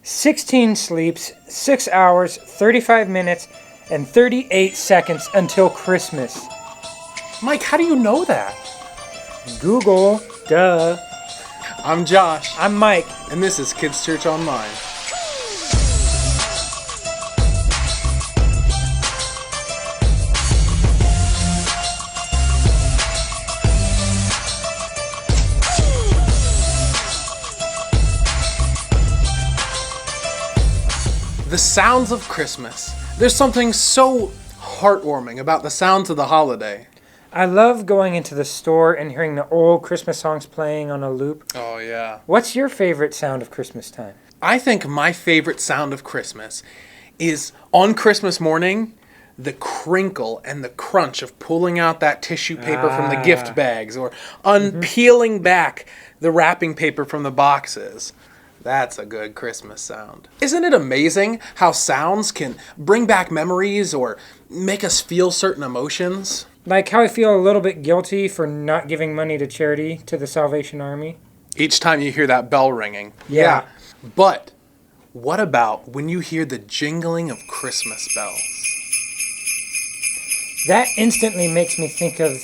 16 sleeps, 6 hours, 35 minutes, and 38 seconds until Christmas. Mike, how do you know that? Google, duh. I'm Josh. I'm Mike. And this is KidzChurch Online. The sounds of Christmas. There's something so heartwarming about the sounds of the holiday. I love going into the store and hearing the old Christmas songs playing on a loop. Oh, yeah. What's your favorite sound of Christmas time? I think my favorite sound of Christmas is on Christmas morning, the crinkle and the crunch of pulling out that tissue paper from the gift bags or unpeeling back the wrapping paper from the boxes. That's a good Christmas sound. Isn't it amazing how sounds can bring back memories or make us feel certain emotions? Like how I feel a little bit guilty for not giving money to charity to the Salvation Army. Each time you hear that bell ringing. Yeah. But what about when you hear the jingling of Christmas bells? That instantly makes me think of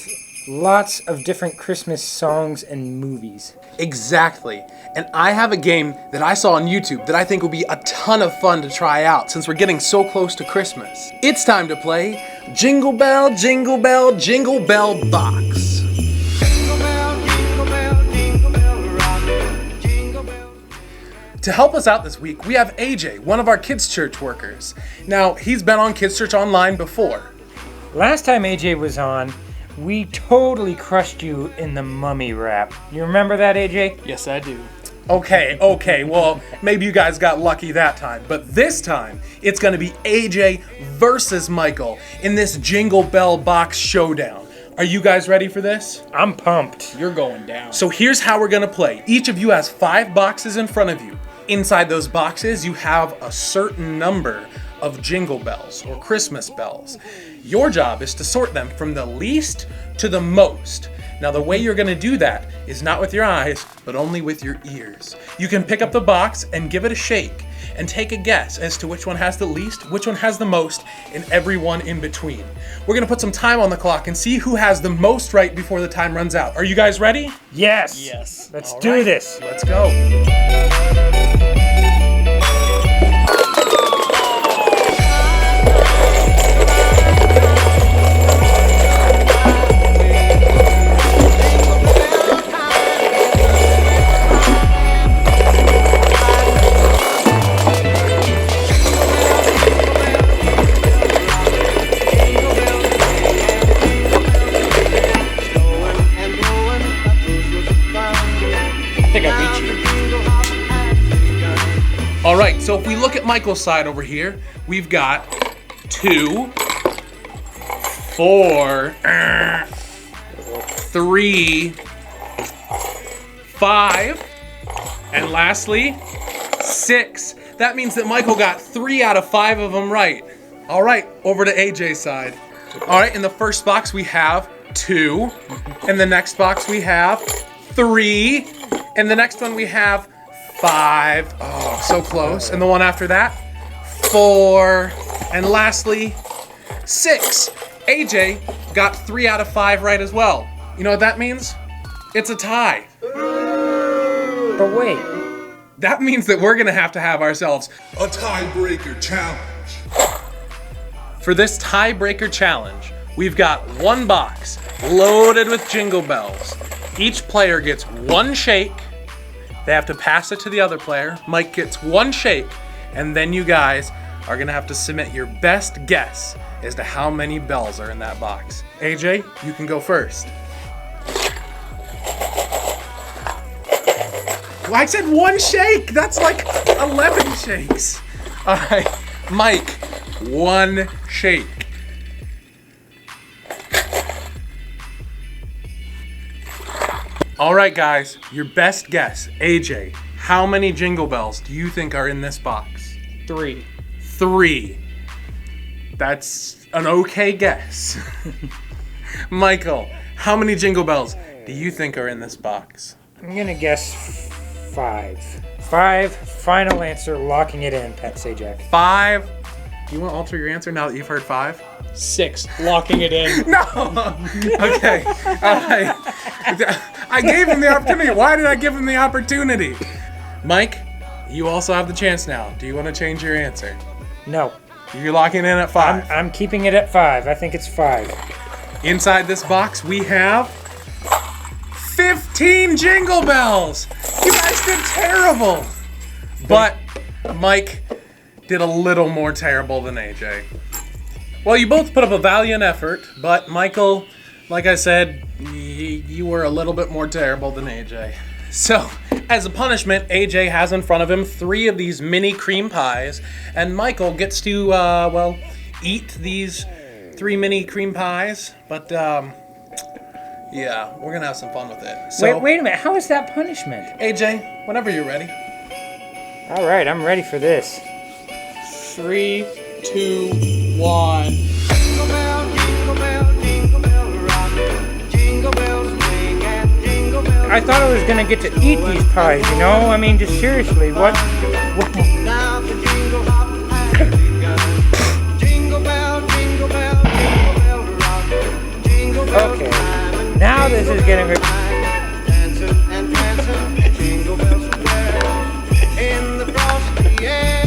lots of different Christmas songs and movies. Exactly. And I have a game that I saw on YouTube that I think will be a ton of fun to try out since we're getting so close to Christmas. It's time to play Jingle Bell, Jingle Bell, Jingle Bell Box. Jingle bell, jingle bell, jingle bell rock, jingle bell. To help us out this week, we have AJ, one of our KidzChurch workers. Now, he's been on KidzChurch Online before. Last time AJ was on, we totally crushed you in the mummy rap. You remember that, AJ? Yes, I do. Okay, well, maybe you guys got lucky that time. But this time, it's going to be AJ versus Michael in this Jingle Bell Box showdown. Are you guys ready for this? I'm pumped. You're going down. So here's how we're going to play. Each of you has 5 boxes in front of you. Inside those boxes, you have a certain number of jingle bells or Christmas bells. Your job is to sort them from the least to the most. Now, the way you're going to do that is not with your eyes, but only with your ears. You can pick up the box and give it a shake and take a guess as to which one has the least, which one has the most, and every one in between. We're going to put some time on the clock and see who has the most right before the time runs out. Are you guys ready? Yes. Yes. Let's All do right, this. Let's go. I think I beat you. All right, so if we look at Michael's side over here, we've got 2, 4, 3, 5, and lastly, 6. That means that Michael got 3 out of 5 of them right. All right, over to AJ's side. All right, in the first box we have 2. In the next box we have 3. In the next one we have 5. Oh, so close. And the one after that, 4. And lastly, 6. AJ got 3 out of 5 right as well. You know what that means? It's a tie. But wait. That means that we're gonna have to have ourselves A tiebreaker challenge. For this tiebreaker challenge, we've got 1 box loaded with jingle bells. Each player gets 1 shake. They have to pass it to the other player. Mike gets 1 shake, and then you guys are gonna have to submit your best guess as to how many bells are in that box. AJ, you can go first. Well, I said 1 shake. That's like 11 shakes. All right, Mike, 1 shake. All right, guys, your best guess. AJ, how many jingle bells do you think are in this box? 3. 3. That's an okay guess. Michael, how many jingle bells do you think are in this box? I'm gonna guess 5. 5, final answer, locking it in, Pet Sajak. 5. Do you want to alter your answer now that you've heard 5? 6, locking it in. No! Okay. I gave him the opportunity. Why did I give him the opportunity? Mike, you also have the chance now. Do you want to change your answer? No, You're locking in at 5. I'm keeping it at 5. I think it's 5. Inside this box, we have 15 Jingle Bells. You guys did terrible. But Mike did a little more terrible than AJ. Well, you both put up a valiant effort, but Michael, like I said, you were a little bit more terrible than AJ. So, as a punishment, AJ has in front of him 3 of these mini cream pies, and Michael gets to, eat these 3 mini cream pies, but, yeah, we're gonna have some fun with it. So, Wait a minute. How is that punishment? AJ, whenever you're ready. All right, I'm ready for this. 3, 2, 1. Jingle bell, jingle bell, jingle bell rock. Jingle bells swing and jingle bells. I thought I was gonna get to eat these pies, you know? I mean, just seriously, what? Now the jingle hop has begun. Jingle bell, jingle bell, jingle bell rock. Jingle bell Okay, time and now this is getting. dancing and prancing. Jingle bells square in the frosty air.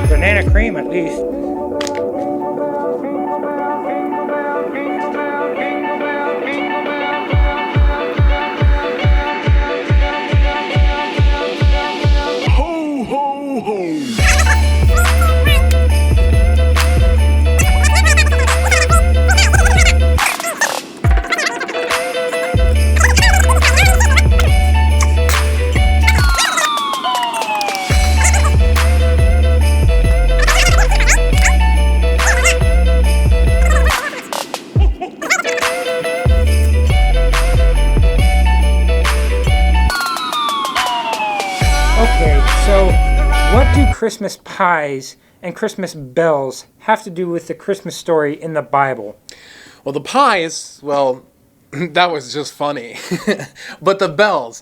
Banana cream, at least. Okay, so what do Christmas pies and Christmas bells have to do with the Christmas story in the Bible? Well, the pies, well, that was just funny. But the bells,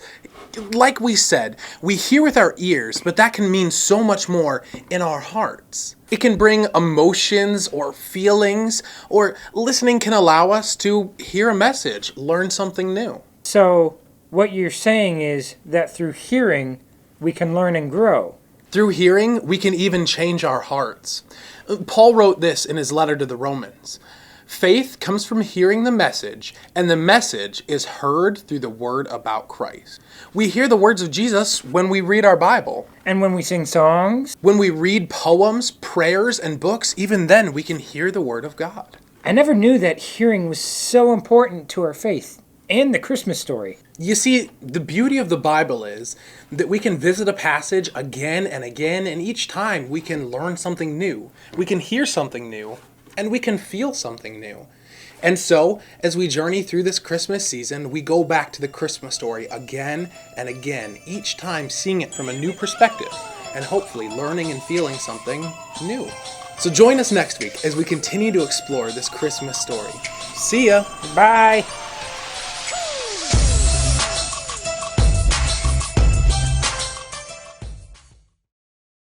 like we said, we hear with our ears, but that can mean so much more in our hearts. It can bring emotions or feelings, or listening can allow us to hear a message, learn something new. So, what you're saying is that through hearing, we can learn and grow. Through hearing, we can even change our hearts. Paul wrote this in his letter to the Romans. Faith comes from hearing the message, and the message is heard through the word about Christ. We hear the words of Jesus when we read our Bible. And when we sing songs, When we read poems, prayers, and books, even then we can hear the word of God. I never knew that hearing was so important to our faith and the Christmas story. You see, the beauty of the Bible is that we can visit a passage again and again, and each time we can learn something new. We can hear something new, and we can feel something new. And so, as we journey through this Christmas season, we go back to the Christmas story again and again, each time seeing it from a new perspective, and hopefully learning and feeling something new. So join us next week as we continue to explore this Christmas story. See ya! Bye!